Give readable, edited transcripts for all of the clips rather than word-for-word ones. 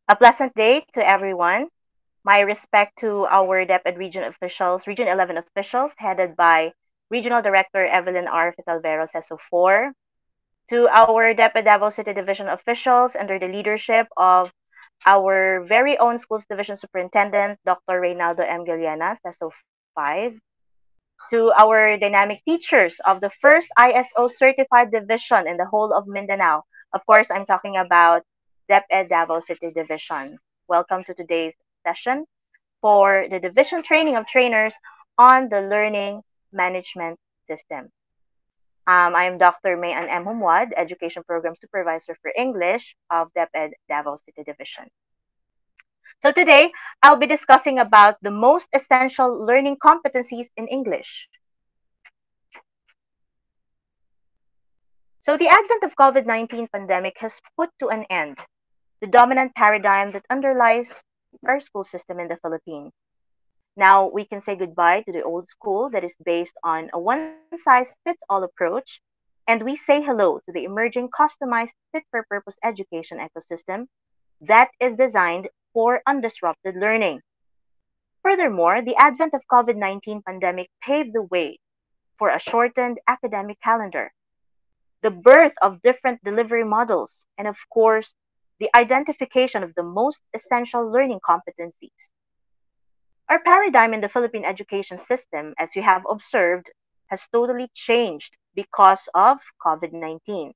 A pleasant day to everyone. My respect to our DepEd region officials, Region 11 officials, headed by Regional Director Evelyn R. Fitalvero, SESO 4. To our DepEd Davao City Division officials under the leadership of our very own Schools Division Superintendent, Dr. Reynaldo M. Galeana, SESO 5. To our dynamic teachers of the first ISO certified division in the whole of Mindanao. Of course, I'm talking about DepEd Davao City Division. Welcome to today's session for the division training of trainers on the learning management system. I am Dr. Mayan M. Jumuad, Education Program Supervisor for English of DepEd Davao City Division. So today, I'll be discussing about the most essential learning competencies in English. So the advent of COVID-19 pandemic has put to an end the dominant paradigm that underlies our school system in the Philippines. Now we can say goodbye to the old school that is based on a one-size-fits-all approach, and we say hello to the emerging customized fit-for-purpose education ecosystem that is designed for undisrupted learning. Furthermore, the advent of COVID-19 pandemic paved the way for a shortened academic calendar, the birth of different delivery models, and of course, the identification of the most essential learning competencies. Our paradigm in the Philippine education system, as you have observed, has totally changed because of COVID 19.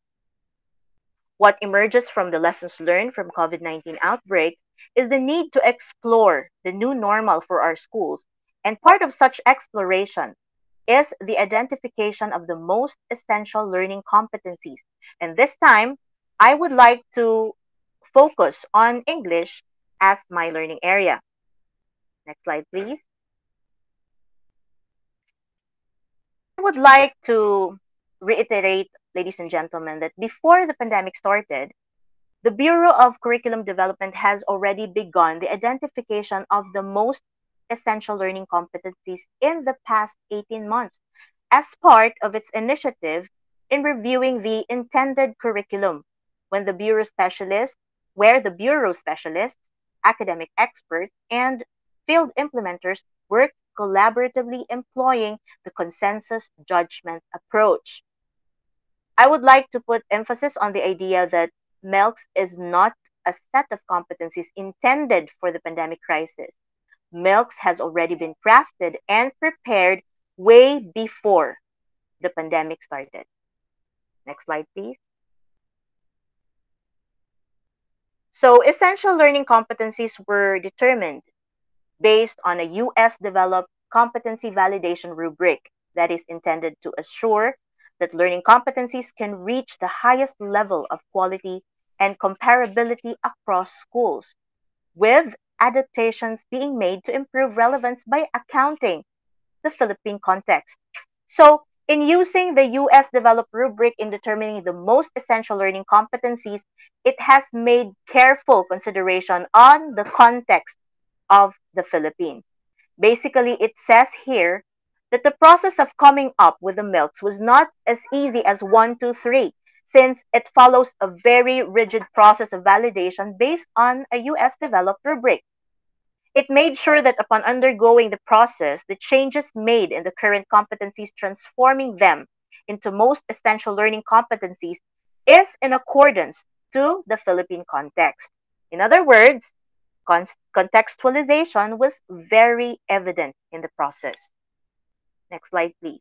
What emerges from the lessons learned from COVID-19 outbreak is the need to explore the new normal for our schools, and part of such exploration is the identification of the most essential learning competencies. And this time, I would like to focus on English as my learning area. Next slide, please. I would like to reiterate, ladies and gentlemen, that before the pandemic started, the Bureau of Curriculum Development has already begun the identification of the most essential learning competencies in the past 18 months as part of its initiative in reviewing the intended curriculum when the Bureau specialists, where the Bureau specialists, academic experts, and field implementers work collaboratively employing the consensus judgment approach. I would like to put emphasis on the idea that MELCs is not a set of competencies intended for the pandemic crisis. MELCs has already been crafted and prepared way before the pandemic started. Next slide, please. So, essential learning competencies were determined based on a US developed competency validation rubric that is intended to assure that learning competencies can reach the highest level of quality and comparability across schools, with adaptations being made to improve relevance by accounting the Philippine context. So, in using the US developed rubric in determining the most essential learning competencies, it has made careful consideration on the context of the Philippines. Basically, it says here that the process of coming up with the MELCs was not as easy as one, two, three, since it follows a very rigid process of validation based on a US developed rubric. It made sure that upon undergoing the process, the changes made in the current competencies, transforming them into most essential learning competencies, is in accordance to the Philippine context. In other words, contextualization was very evident in the process. Next slide, please.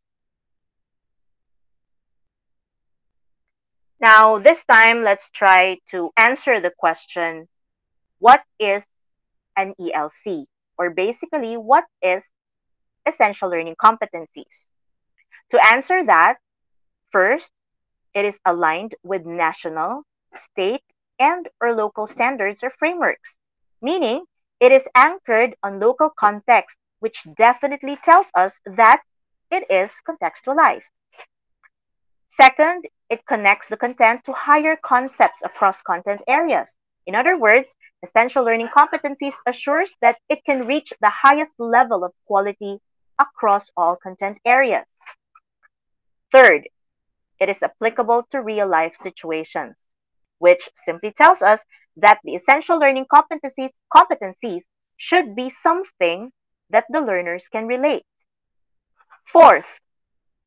Now, this time, let's try to answer the question, what is an ELC? Or basically, what is essential learning competencies? To answer that, first, it is aligned with national, state, and or local standards or frameworks, meaning it is anchored on local context, which definitely tells us that it is contextualized. Second, it connects the content to higher concepts across content areas. In other words, essential learning competencies assures that it can reach the highest level of quality across all content areas. Third, it is applicable to real life situations. which simply tells us that the essential learning competencies should be something that the learners can relate. Fourth,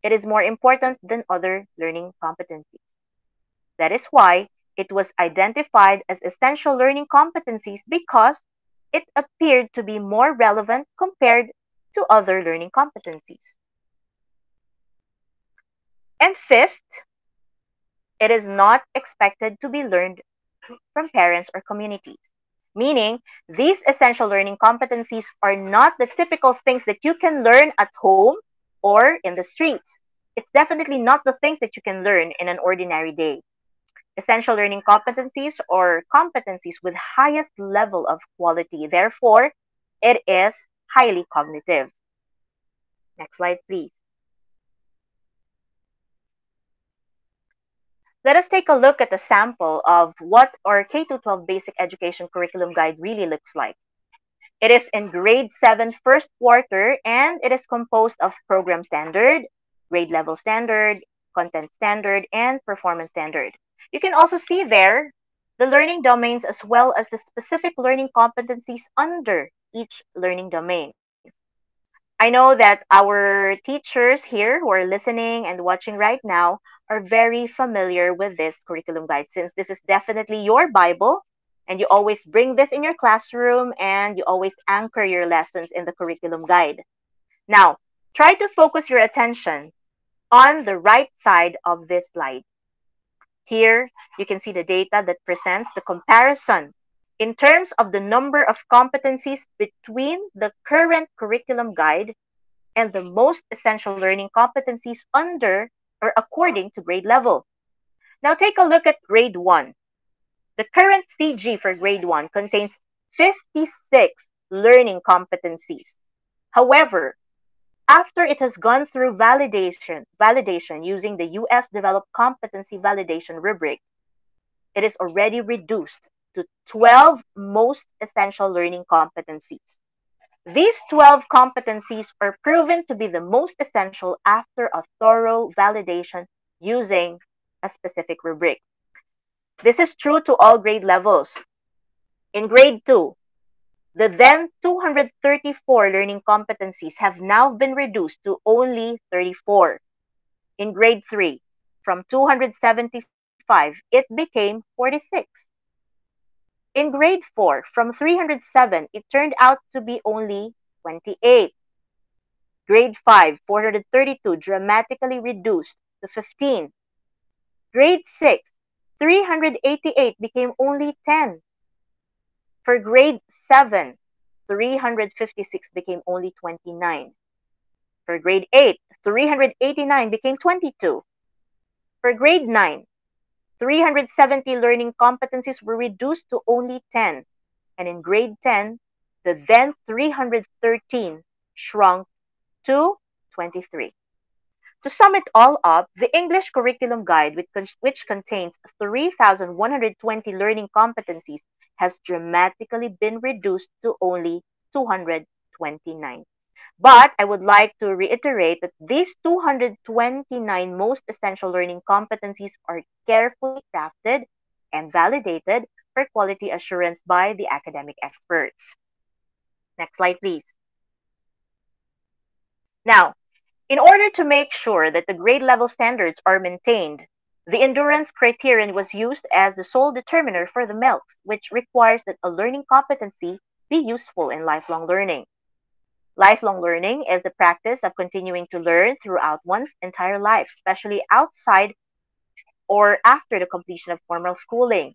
it is more important than other learning competencies. That is why it was identified as essential learning competencies because it appeared to be more relevant compared to other learning competencies. And fifth, it is not expected to be learned from parents or communities. Meaning, these essential learning competencies are not the typical things that you can learn at home or in the streets. It's definitely not the things that you can learn in an ordinary day. Essential learning competencies or competencies with highest level of quality. Therefore, it is highly cognitive. Next slide, please. Let us take a look at a sample of what our K-12 Basic Education Curriculum Guide really looks like. It is in grade 7 first quarter and it is composed of program standard, grade level standard, content standard, and performance standard. You can also see there the learning domains as well as the specific learning competencies under each learning domain. I know that our teachers here who are listening and watching right now are very familiar with this curriculum guide since this is definitely your Bible and you always bring this in your classroom and you always anchor your lessons in the curriculum guide. Now, try to focus your attention on the right side of this slide. Here, you can see the data that presents the comparison in terms of the number of competencies between the current curriculum guide and the most essential learning competencies under or according to grade level. Now take a look at grade 1. The current CG for grade 1 contains 56 learning competencies. However, after it has gone through validation using the US developed competency validation rubric, it is already reduced to 12 most essential learning competencies. These 12 competencies are proven to be the most essential after a thorough validation using a specific rubric. This is true to all grade levels. In grade 2, the then 234 learning competencies have now been reduced to only 34. In grade 3, from 275, it became 46. In grade 4, from 307, it turned out to be only 28. Grade 5, 432, dramatically reduced to 15. Grade 6, 388 became only 10. For grade 7, 356 became only 29. For grade 8, 389 became 22. For grade 9, 370 learning competencies were reduced to only 10. And in grade 10, the then 313 shrunk to 23. To sum it all up, the English Curriculum Guide, which contains 3,120 learning competencies, has dramatically been reduced to only 229. But I would like to reiterate that these 229 most essential learning competencies are carefully crafted and validated for quality assurance by the academic experts. Next slide, please. Now, in order to make sure that the grade level standards are maintained, the endurance criterion was used as the sole determiner for the MELCs, which requires that a learning competency be useful in lifelong learning. Lifelong learning is the practice of continuing to learn throughout one's entire life, especially outside or after the completion of formal schooling.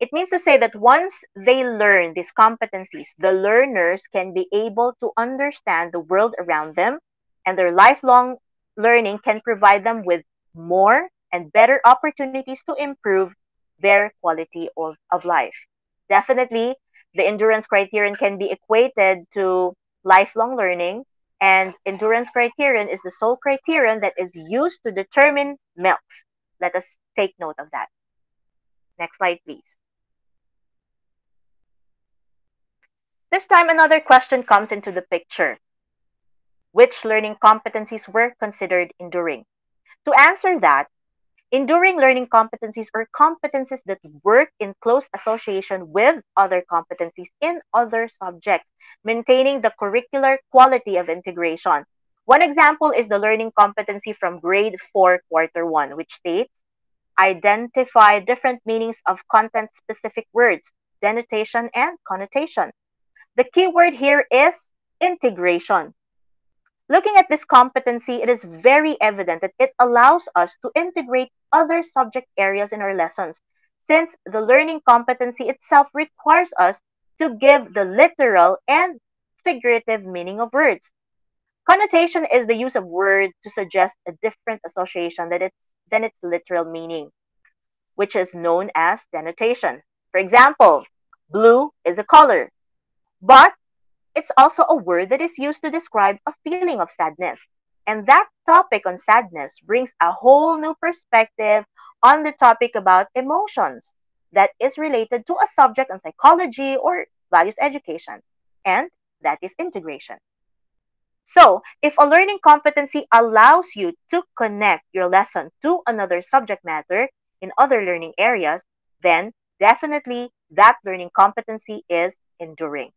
It means to say that once they learn these competencies, the learners can be able to understand the world around them, and their lifelong learning can provide them with more and better opportunities to improve their quality of life. Definitely, the endurance criterion can be equated to lifelong learning, and endurance criterion is the sole criterion that is used to determine MELCs. Let us take note of that. Next slide, please. This time, another question comes into the picture. Which learning competencies were considered enduring? To answer that, Enduring learning competencies are competencies that work in close association with other competencies in other subjects, maintaining the curricular quality of integration. One example is the learning competency from grade 4, quarter 1, which states identify different meanings of content specific words, denotation, and connotation. The key word here is integration. Looking at this competency, it is very evident that it allows us to integrate other subject areas in our lessons, since the learning competency itself requires us to give the literal and figurative meaning of words. Connotation is the use of words to suggest a different association than its literal meaning, which is known as denotation. For example, blue is a color, but it's also a word that is used to describe a feeling of sadness. And that topic on sadness brings a whole new perspective on the topic about emotions that is related to a subject on psychology or values education. And that is integration. So, if a learning competency allows you to connect your lesson to another subject matter in other learning areas, then definitely that learning competency is enduring.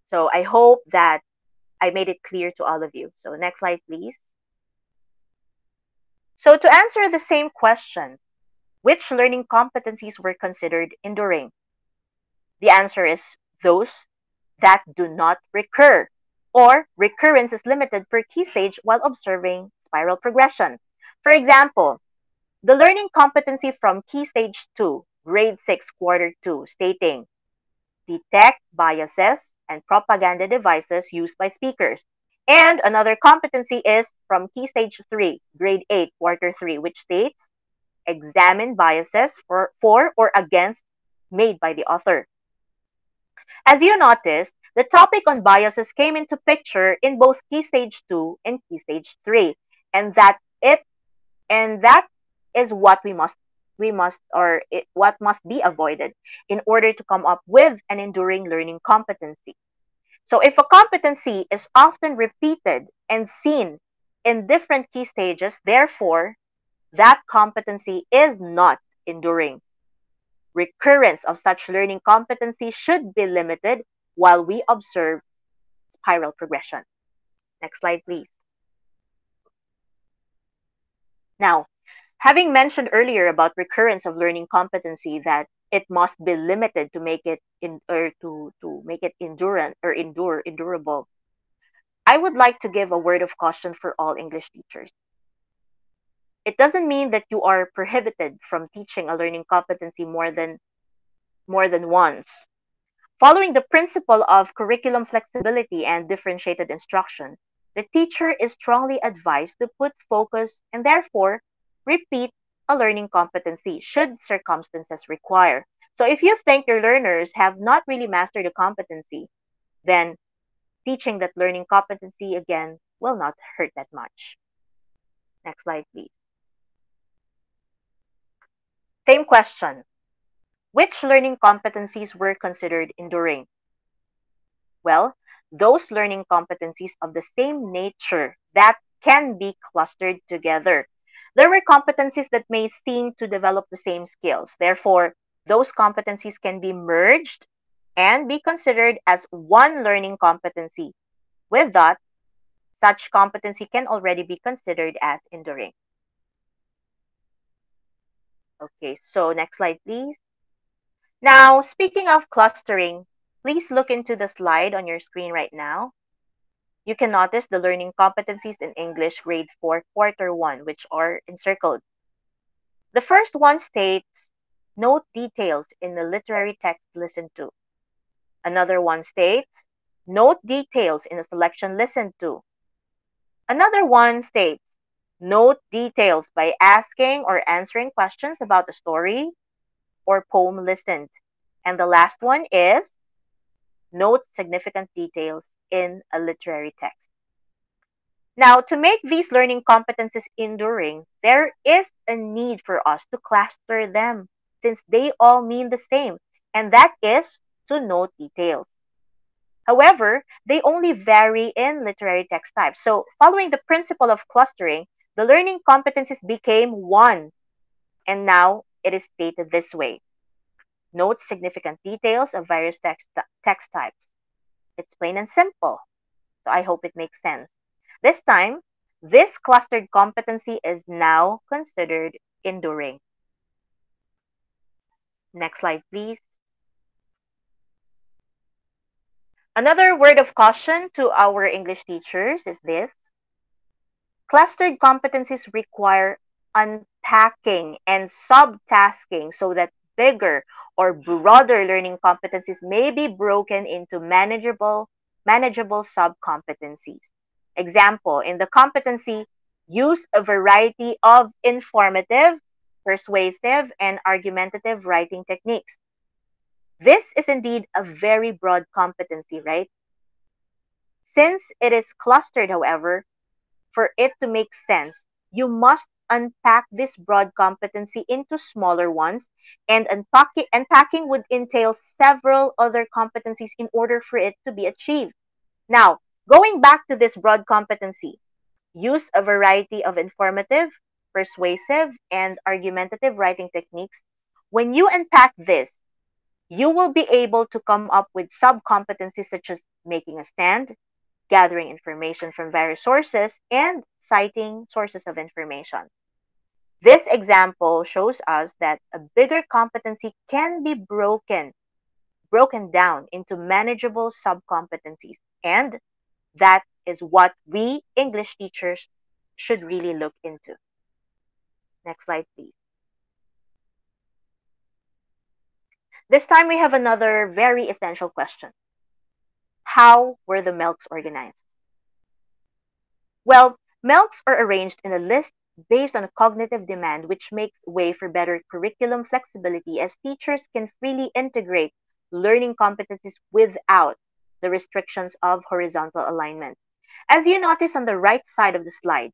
So I hope that I made it clear to all of you. So next slide, please. So to answer the same question, which learning competencies were considered enduring? The answer is those that do not recur, or recurrence is limited per key stage while observing spiral progression. For example, the learning competency from key stage 2, grade 6, quarter 2, stating detect biases and propaganda devices used by speakers. And another competency is from Key Stage 3, Grade 8, Quarter 3, which states examine biases for or against made by the author. As you noticed, the topic on biases came into picture in both Key Stage 2 and Key Stage 3, and that is what what must be avoided in order to come up with an enduring learning competency. So if a competency is often repeated and seen in different key stages, therefore that competency is not enduring. Recurrence of such learning competency should be limited while we observe spiral progression. Next slide, please. Now, having mentioned earlier about recurrence of learning competency, that it must be limited to make it to make it endurable. I would like to give a word of caution for all English teachers. It doesn't mean that you are prohibited from teaching a learning competency more than once. Following the principle of curriculum flexibility and differentiated instruction, the teacher is strongly advised to put focus and therefore repeat a learning competency should circumstances require. So if you think your learners have not really mastered a competency, then teaching that learning competency again will not hurt that much. Next slide, please. Same question. Which learning competencies were considered enduring? Well, those learning competencies of the same nature that can be clustered together. There were competencies that may seem to develop the same skills. Therefore, those competencies can be merged and be considered as one learning competency. With that, such competency can already be considered as enduring. Okay, so next slide, please. Now, speaking of clustering, please look into the slide on your screen right now. You can notice the learning competencies in English grade 4, quarter 1, which are encircled. The first one states, note details in the literary text listened to. Another one states, note details in the selection listened to. Another one states, note details by asking or answering questions about the story or poem listened. And the last one is, note significant details in a literary text. Now, to make these learning competencies enduring, there is a need for us to cluster them since they all mean the same, and that is to note details. However, they only vary in literary text types. So, following the principle of clustering, the learning competencies became one, and now it is stated this way. Note significant details of various text types. It's plain and simple, so I hope it makes sense. This time, this clustered competency is now considered enduring. Next slide, please. Another word of caution to our English teachers is this. Clustered competencies require unpacking and subtasking so that bigger or broader learning competencies may be broken into manageable sub-competencies. Example, in the competency, use a variety of informative, persuasive, and argumentative writing techniques. This is indeed a very broad competency, right? Since it is clustered, however, for it to make sense, you must unpack this broad competency into smaller ones, and unpacking would entail several other competencies in order for it to be achieved. Now, going back to this broad competency, use a variety of informative, persuasive, and argumentative writing techniques. When you unpack this, you will be able to come up with sub-competencies such as making a stand, gathering information from various sources, and citing sources of information. This example shows us that a bigger competency can be broken down into manageable sub-competencies, and that is what we English teachers should really look into. Next slide, please. This time we have another very essential question. How were the MELCs organized? Well, MELCs are arranged in a list based on a cognitive demand, which makes way for better curriculum flexibility as teachers can freely integrate learning competencies without the restrictions of horizontal alignment. As you notice on the right side of the slide,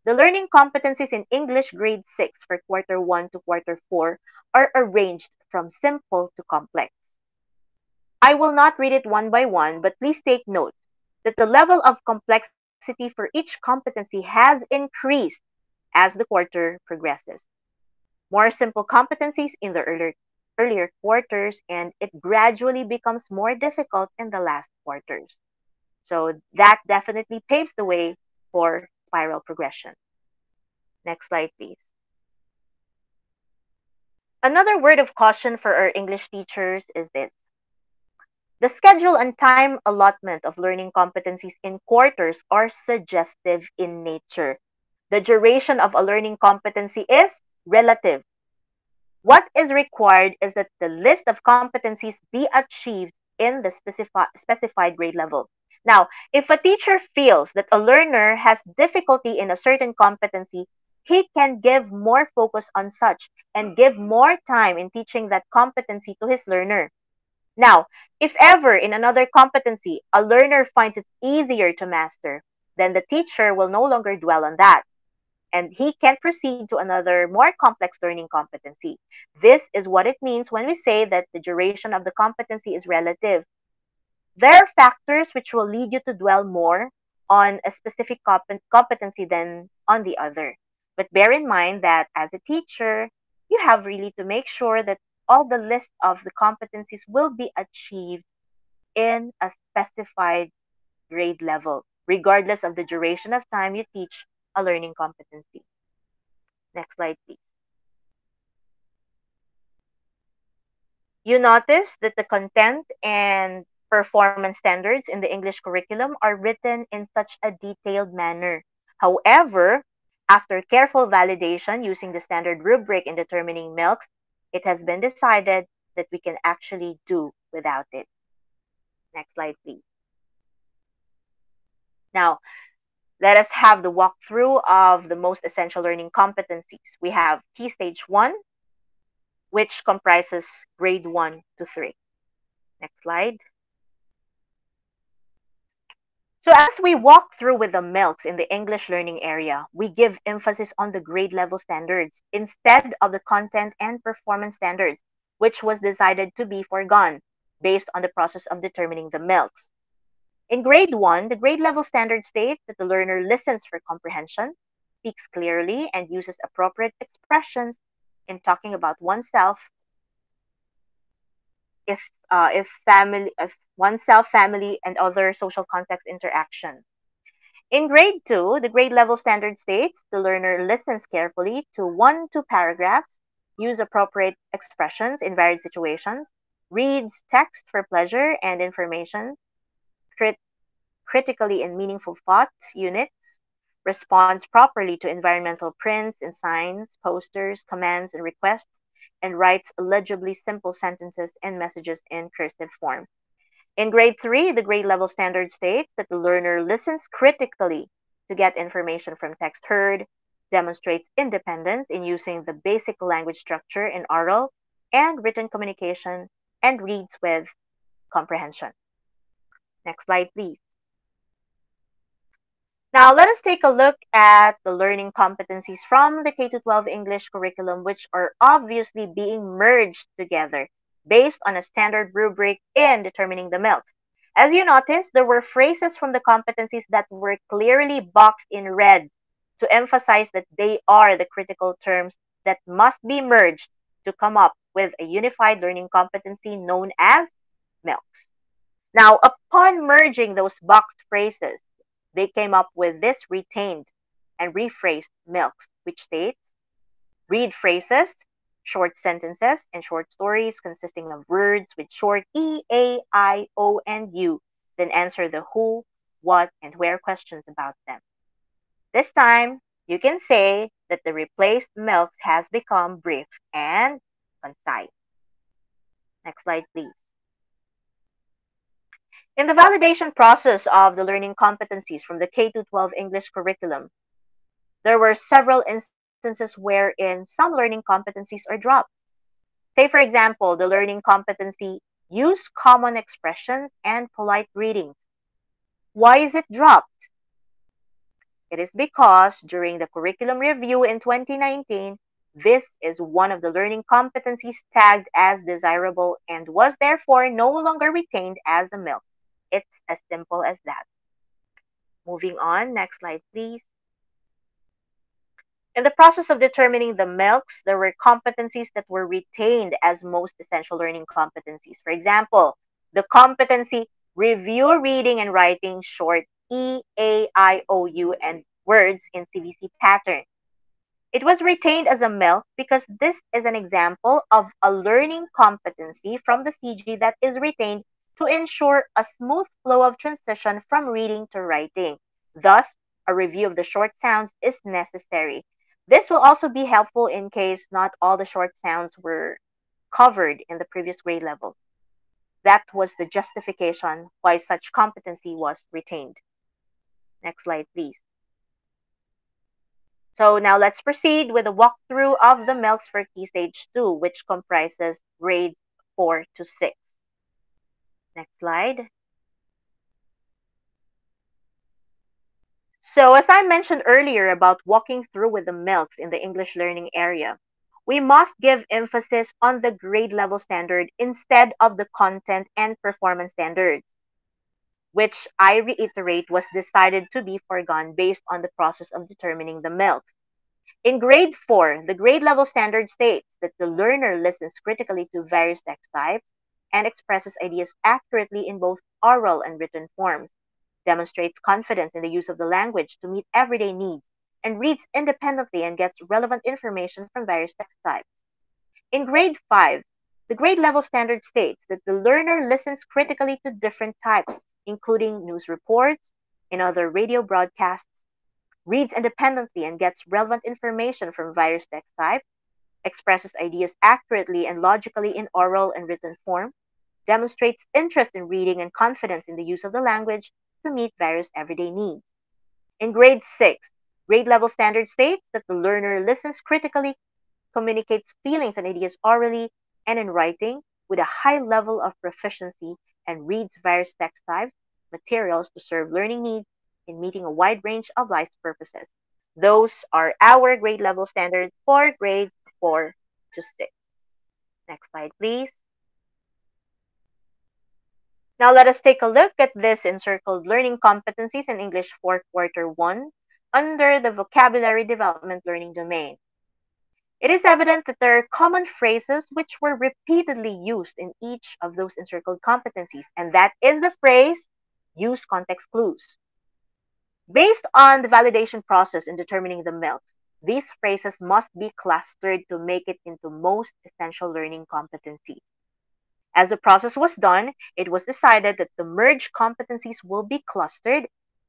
the learning competencies in English grade 6 for quarter 1 to quarter 4 are arranged from simple to complex. I will not read it one by one, but please take note that the level of complexity for each competency has increased as the quarter progresses. More simple competencies in the earlier quarters, and it gradually becomes more difficult in the last quarters. So that definitely paves the way for spiral progression. Next slide, please. Another word of caution for our English teachers is this. The schedule and time allotment of learning competencies in quarters are suggestive in nature. The duration of a learning competency is relative. What is required is that the list of competencies be achieved in the specified grade level. Now, if a teacher feels that a learner has difficulty in a certain competency, he can give more focus on such and give more time in teaching that competency to his learner. Now, if ever in another competency a learner finds it easier to master, then the teacher will no longer dwell on that, and he can proceed to another more complex learning competency. This is what it means when we say that the duration of the competency is relative. There are factors which will lead you to dwell more on a specific competency than on the other. But bear in mind that as a teacher, you have really to make sure that all the list of the competencies will be achieved in a specified grade level, regardless of the duration of time you teach a learning competency. Next slide, please. You notice that the content and performance standards in the English curriculum are written in such a detailed manner. However, after careful validation using the standard rubric in determining MELCs, it has been decided that we can actually do without it. Next slide, please. Now, let us have the walkthrough of the most essential learning competencies. We have Key Stage 1, which comprises grade 1 to 3. Next slide. So as we walk through with the MELCs in the English learning area, we give emphasis on the grade level standards instead of the content and performance standards, which was decided to be foregone based on the process of determining the MELCs. In grade 1, the grade level standard states that the learner listens for comprehension, speaks clearly, and uses appropriate expressions in talking about oneself, if oneself, family, and other social context interaction. In grade 2, the grade level standard states the learner listens carefully to 1 to paragraphs, use appropriate expressions in varied situations, reads text for pleasure and information, crit- critically and meaningful thought units, responds properly to environmental prints and signs, posters, commands, and requests, and writes legibly simple sentences and messages in cursive form. In grade 3, the grade level standard states that the learner listens critically to get information from text heard, demonstrates independence in using the basic language structure in oral and written communication, and reads with comprehension. Next slide, please. Now, let us take a look at the learning competencies from the K 12 English curriculum, which are obviously being merged together based on a standard rubric in determining the MELCs. As you notice, there were phrases from the competencies that were clearly boxed in red to emphasize that they are the critical terms that must be merged to come up with a unified learning competency known as MELCs. Now, upon merging those boxed phrases, they came up with this retained and rephrased MELCs, which states read phrases, short sentences, and short stories consisting of words with short E, A, I, O, and U, then answer the who, what, and where questions about them. This time, you can say that the replaced MELCs has become brief and concise. Next slide, please. In the validation process of the learning competencies from the K 12 English curriculum, there were several instances wherein some learning competencies are dropped. Say, for example, the learning competency use common expressions and polite greetings. Why is it dropped? It is because during the curriculum review in 2019, this is one of the learning competencies tagged as desirable and was therefore no longer retained as a MELC. It's as simple as that. Moving on, next slide, please. In the process of determining the MELCs, there were competencies that were retained as most essential learning competencies. For example, the competency review reading and writing short E, A, I, O, U, and words in CVC pattern. It was retained as a MELC because this is an example of a learning competency from the CG that is retained to ensure a smooth flow of transition from reading to writing. Thus, a review of the short sounds is necessary. This will also be helpful in case not all the short sounds were covered in the previous grade level. That was the justification why such competency was retained. Next slide, please. So now let's proceed with a walkthrough of the MELCs for Key Stage 2, which comprises grades 4 to 6. Next slide. So as I mentioned earlier about walking through with the MELCs in the English learning area, we must give emphasis on the grade level standard instead of the content and performance standards, which I reiterate was decided to be foregone based on the process of determining the MELCs. In grade 4, the grade level standard states that the learner listens critically to various text types and expresses ideas accurately in both oral and written forms, demonstrates confidence in the use of the language to meet everyday needs, and reads independently and gets relevant information from various text types. In grade 5, the grade level standard states that the learner listens critically to different types, including news reports and other radio broadcasts, reads independently and gets relevant information from various text types, expresses ideas accurately and logically in oral and written form, demonstrates interest in reading and confidence in the use of the language to meet various everyday needs. In grade 6, grade level standard states that the learner listens critically, communicates feelings and ideas orally and in writing with a high level of proficiency, and reads various text types, materials to serve learning needs in meeting a wide range of life purposes. Those are our grade level standards for grades 4 to 6. Next slide, please. Now let us take a look at this encircled learning competencies in English for quarter 1. under the vocabulary development learning domain. It is evident that there are common phrases which were repeatedly used in each of those encircled competencies, and that is the phrase use context clues. Based on the validation process in determining the MELCs, these phrases must be clustered to make it into most essential learning competencies. As the process was done, it was decided that the merged competencies will be clustered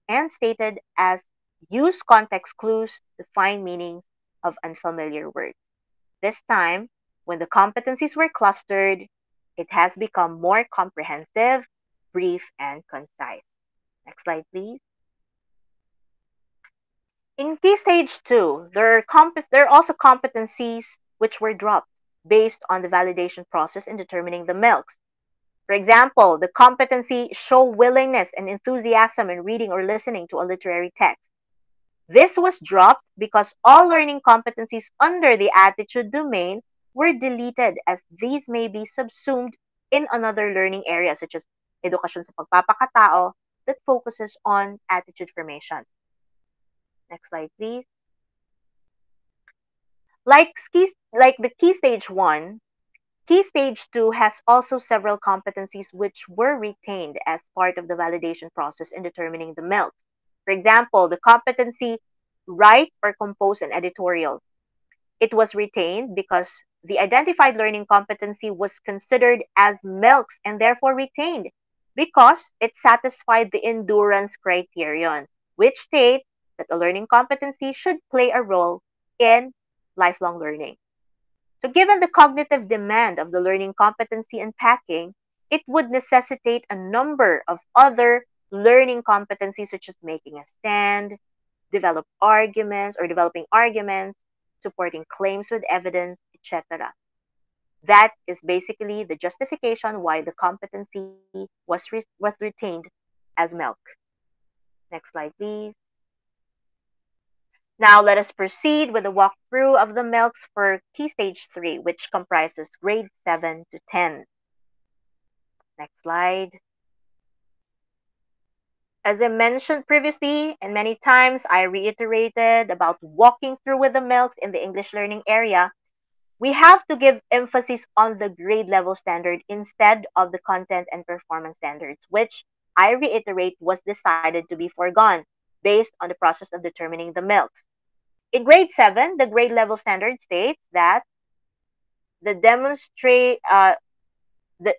and stated as use context clues to find meanings of unfamiliar words. This time, when the competencies were clustered, it has become more comprehensive, brief, and concise. Next slide, please. In key stage 2, there are also competencies which were dropped based on the validation process in determining the MELCs. For example, the competency show willingness and enthusiasm in reading or listening to a literary text. This was dropped because all learning competencies under the attitude domain were deleted as these may be subsumed in another learning area such as edukasyon sa pagpapakatao that focuses on attitude formation. Next slide, please. Like the key stage 1, key stage 2 has also several competencies which were retained as part of the validation process in determining the MELCs. For example, the competency write or compose an editorial. It was retained because the identified learning competency was considered as MELCs and therefore retained because it satisfied the endurance criterion, which states that a learning competency should play a role in lifelong learning. So given the cognitive demand of the learning competency unpacking, it would necessitate a number of other learning competencies such as making a stand, developing arguments, supporting claims with evidence, etc. That is basically the justification why the competency was retained as MELC. Next slide, please. Now let us proceed with the walkthrough of the MELCs for Key Stage 3, which comprises grade 7 to 10. Next slide. As I mentioned previously, and many times I reiterated about walking through with the MELCs in the English learning area, we have to give emphasis on the grade level standard instead of the content and performance standards, which I reiterate was decided to be foregone based on the process of determining the MELCs. In grade 7, the grade level standard states that the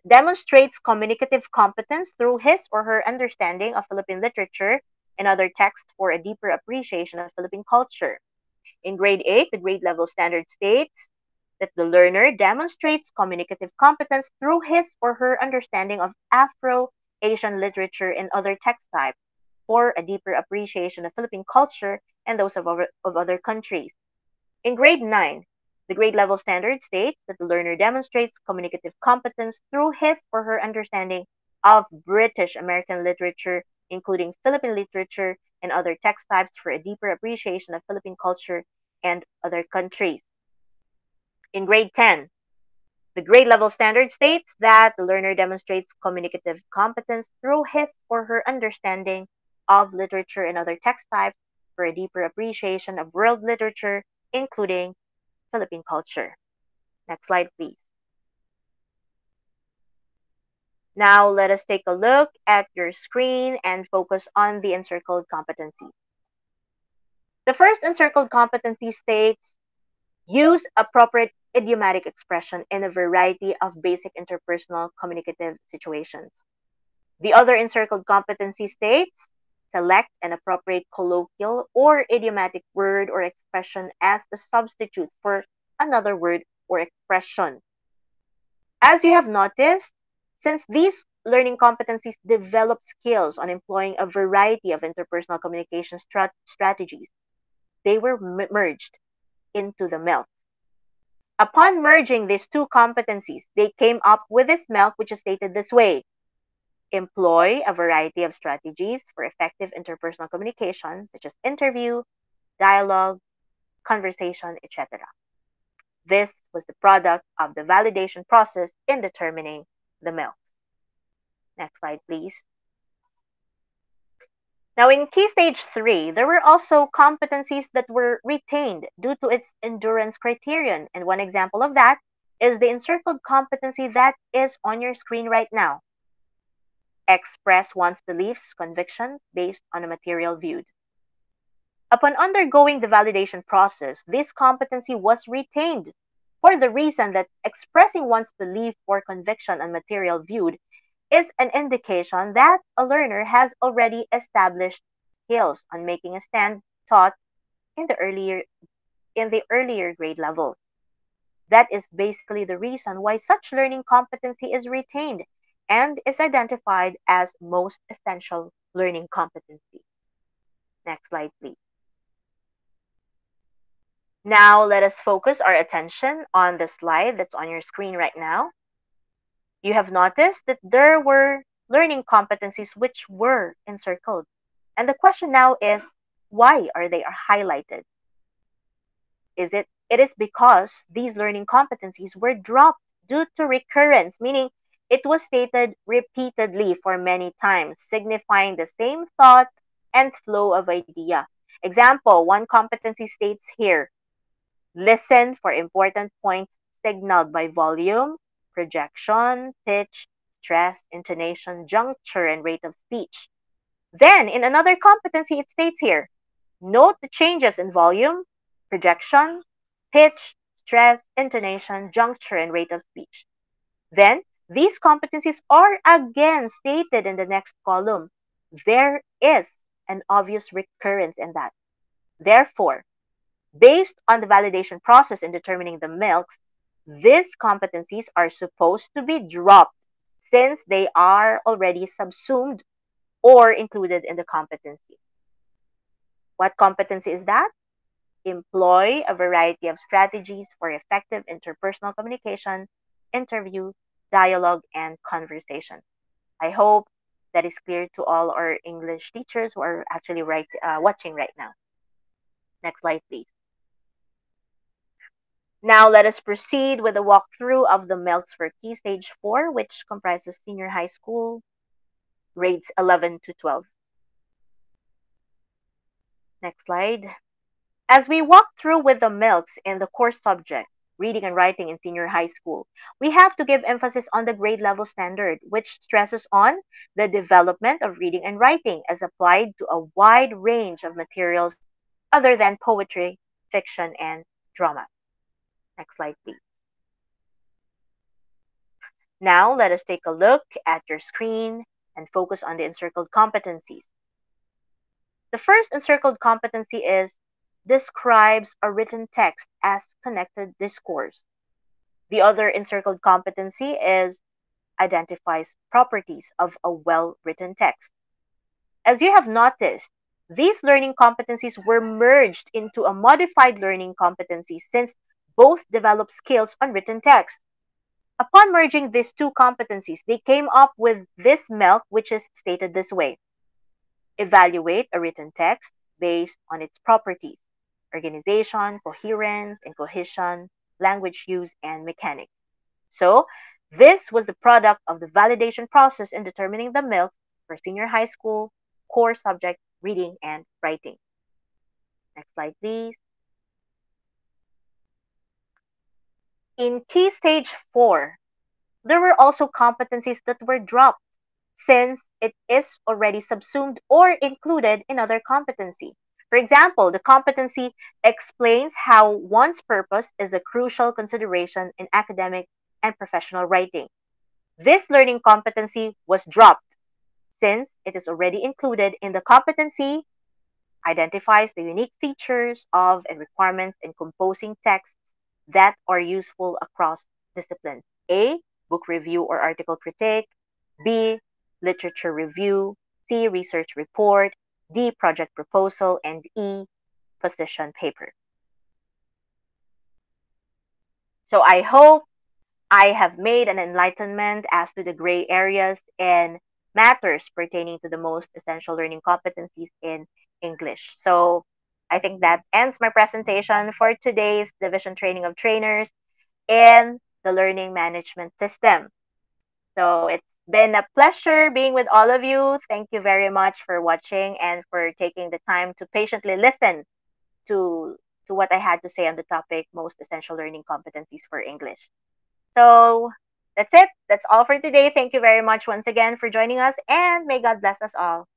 demonstrates communicative competence through his or her understanding of Philippine literature and other texts for a deeper appreciation of Philippine culture. In grade 8, the grade level standard states that the learner demonstrates communicative competence through his or her understanding of Afro-Asian literature and other text types for a deeper appreciation of Philippine culture and those of other countries. In grade 9, the grade level standard states that the learner demonstrates communicative competence through his or her understanding of British American literature, including Philippine literature and other text types for a deeper appreciation of Philippine culture and other countries. In grade 10, the grade level standard states that the learner demonstrates communicative competence through his or her understanding of literature and other text types for a deeper appreciation of world literature, including Philippine culture. Next slide, please. Now, let us take a look at your screen and focus on the encircled competencies. The first encircled competency states, use appropriate idiomatic expression in a variety of basic interpersonal communicative situations. The other encircled competency states, select an appropriate colloquial or idiomatic word or expression as the substitute for another word or expression. As you have noticed, since these learning competencies develop skills on employing a variety of interpersonal communication strategies, they were merged into the MELC. Upon merging these two competencies, they came up with this MELC, which is stated this way: employ a variety of strategies for effective interpersonal communication, such as interview, dialogue, conversation, etc. This was the product of the validation process in determining the MELCs. Next slide, please. Now, in key stage 3, there were also competencies that were retained due to its endurance criterion. And one example of that is the encircled competency that is on your screen right now. Express one's beliefs, convictions based on a material viewed. Upon undergoing the validation process, this competency was retained for the reason that expressing one's belief or conviction on material viewed is an indication that a learner has already established skills on making a stand taught in the earlier grade level. That is basically the reason why such learning competency is retained and is identified as most essential learning competency. Next slide, please. Now let us focus our attention on the slide that's on your screen right now. You have noticed that there were learning competencies which were encircled. And the question now is, why are they highlighted? It is because these learning competencies were dropped due to recurrence, meaning it was stated repeatedly for many times, signifying the same thought and flow of idea. Example, one competency states here, listen for important points signaled by volume, projection, pitch, stress, intonation, juncture, and rate of speech. Then, in another competency, it states here, note the changes in volume, projection, pitch, stress, intonation, juncture, and rate of speech. Then, these competencies are again stated in the next column. There is an obvious recurrence in that. Therefore, based on the validation process in determining the MELCs, these competencies are supposed to be dropped since they are already subsumed or included in the competency. What competency is that? Employ a variety of strategies for effective interpersonal communication, interview, dialogue, and conversation. I hope that is clear to all our English teachers who are actually watching right now. Next slide, please. Now let us proceed with a walkthrough of the MELCs for Key Stage 4, which comprises senior high school, grades 11 to 12. Next slide. As we walk through with the MELCs in the course subject, reading and writing in senior high school, we have to give emphasis on the grade level standard, which stresses on the development of reading and writing as applied to a wide range of materials other than poetry, fiction, and drama. Next slide, please. Now, let us take a look at your screen and focus on the encircled competencies. The first encircled competency is describes a written text as connected discourse. The other encircled competency is identifies properties of a well-written text. As you have noticed, these learning competencies were merged into a modified learning competency since both develop skills on written text. Upon merging these two competencies, they came up with this MELC, which is stated this way. Evaluate a written text based on its properties, organization, coherence, and cohesion, language use, and mechanics. So, this was the product of the validation process in determining the MELC for senior high school core subject reading and writing. Next slide, please. In Key Stage 4, there were also competencies that were dropped since it is already subsumed or included in other competency. For example, the competency explains how one's purpose is a crucial consideration in academic and professional writing. This learning competency was dropped since it is already included in the competency, identifies the unique features of and requirements in composing texts that are useful across disciplines. A, book review or article critique. B, literature review. C, research report. D, project proposal. And E, position paper. So I hope I have made an enlightenment as to the gray areas and matters pertaining to the most essential learning competencies in English. So I think that ends my presentation for today's Division Training of Trainers in the Learning Management System. So it's been a pleasure being with all of you. Thank you very much for watching and for taking the time to patiently listen to to what I had to say on the topic most essential learning competencies for English. So that's it. That's all for today. Thank you very much once again for joining us, and may God bless us all.